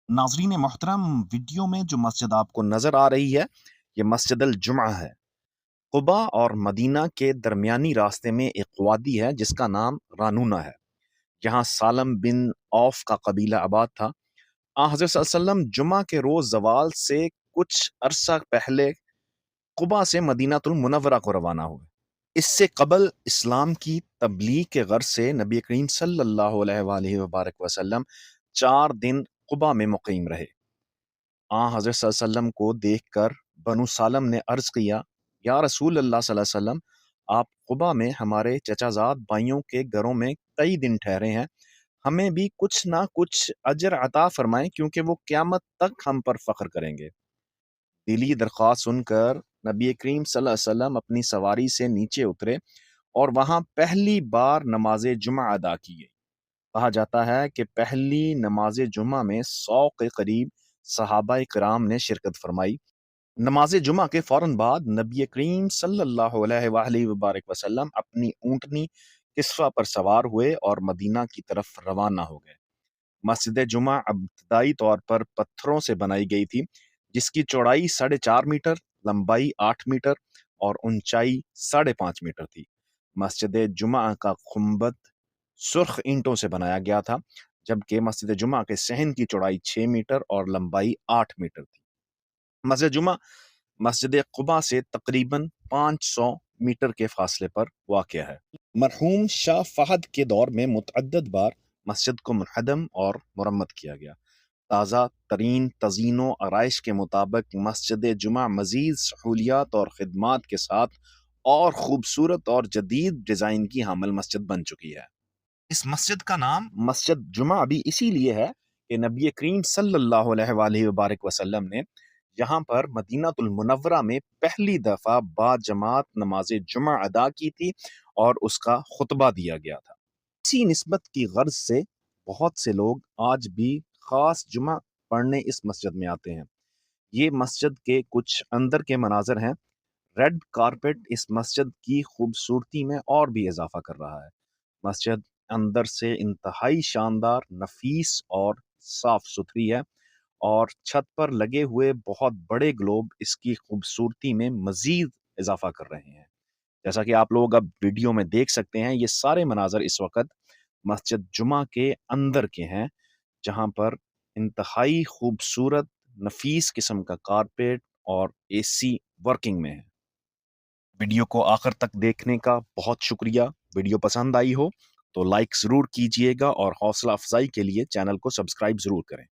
नाज़रीन मोहतरम, वीडियो में जो मस्जिद आपको नज़र आ रही है, ये मस्जिद अल जुमा है। कुबा और मदीना के दरमियानी रास्ते में एक वादी है जिसका नाम रानूना है। यहाँ सालम बिन औफ का कबीला आबाद था। हज़रत सल्लल्लाहु अलैहि वसल्लम जुमा के रोज़ ज़वाल से कुछ अरसा पहले कुबा से मदीनातुल मुनव्वरा को रवाना हुए। इससे कबल इस्लाम की तबलीग के गर्ज से नबी करीम सल्लल्लाहु अलैहि वसल्लम 4 दिन कुबा में मुक़ीम रहे। हज़रत सल्लल्लाहु अलैहि वसल्लम को देखकर बनु सालम ने अर्ज़ किया, या रसूल अल्लाह सल्लल्लाहु अलैहि वसल्लम, आप कुबा में हमारे चचाज़ाद भाइयों के घरों में कई दिन ठहरे हैं, हमें भी कुछ ना कुछ अजर अता फरमाएं क्योंकि वो क़यामत तक हम पर फ़ख्र करेंगे। दिली दरख्वास्त सुनकर नबी करीम सल्लल्लाहु अलैहि वसल्लम अपनी सवारी से नीचे उतरे और वहाँ पहली बार नमाज जुमा अदा की गई। कहा जाता है कि पहली नमाज जुमा में 100 के करीब सहाबा किराम ने शिरकत फरमाई। नमाज जुमा के फौरन बाद नबी करीम सल्लल्लाहु अलैहि वसल्लम अपनी ऊँटनी किस्वा पर सवार हुए और मदीना की तरफ रवाना हो गए। मस्जिद जुमा इब्तदाई तौर पर पत्थरों से बनाई गई थी, जिसकी चौड़ाई 4.5 मीटर, लंबाई 8 मीटर और ऊंचाई 5.5 मीटर थी। मस्जिद जुमा का गुंबद सुर्ख ईंटों से बनाया गया था, जबकि मस्जिद जुमा के सहन की चौड़ाई 6 मीटर और लंबाई 8 मीटर थी। मस्जिद जुमा मस्जिद कुबा से तकरीबन 500 मीटर के फासले पर वाक़या है। मरहूम शाह फहद के दौर में मुतअद्दिद बार मस्जिद को मुनहदम और मुरम्मत किया गया। ताज़ा तरीन तज़ीनो आराइश के मुताबिक मस्जिद जुमा मज़ीद सहूलियात और ख़िदमात के साथ और ख़ूबसूरत और जदीद डिज़ाइन की हामिल मस्जिद बन चुकी है। इस मस्जिद का नाम मस्जिद जुमा भी इसीलिए है कि नबी करीम सल्लल्लाहु अलैहि वसल्लम ने यहाँ पर मदीनातुल मुनव्वरा में पहली दफ़ा बाजमात नमाज जुमा अदा की थी और उसका खुतबा दिया गया था। इसी निस्बत की गर्ज से बहुत से लोग आज भी ख़ास जुमा पढ़ने इस मस्जिद में आते हैं। ये मस्जिद के कुछ अंदर के मनाजर हैं। रेड कारपेट इस मस्जिद की खूबसूरती में और भी इजाफा कर रहा है। मस्जिद अंदर से इंतहाई शानदार, नफीस और साफ सुथरी है और छत पर लगे हुए बहुत बड़े ग्लोब इसकी खूबसूरती में मजीद इजाफा कर रहे हैं। जैसा कि आप लोग अब वीडियो में देख सकते हैं, ये सारे मनाजर इस वक्त मस्जिद जुमा के अंदर के हैं, जहां पर इंतहाई खूबसूरत नफीस किस्म का कारपेट और एसी वर्किंग में है। वीडियो को आखिर तक देखने का बहुत शुक्रिया। वीडियो पसंद आई हो तो लाइक ज़रूर कीजिएगा और हौसला अफजाई के लिए चैनल को सब्सक्राइब ज़रूर करें।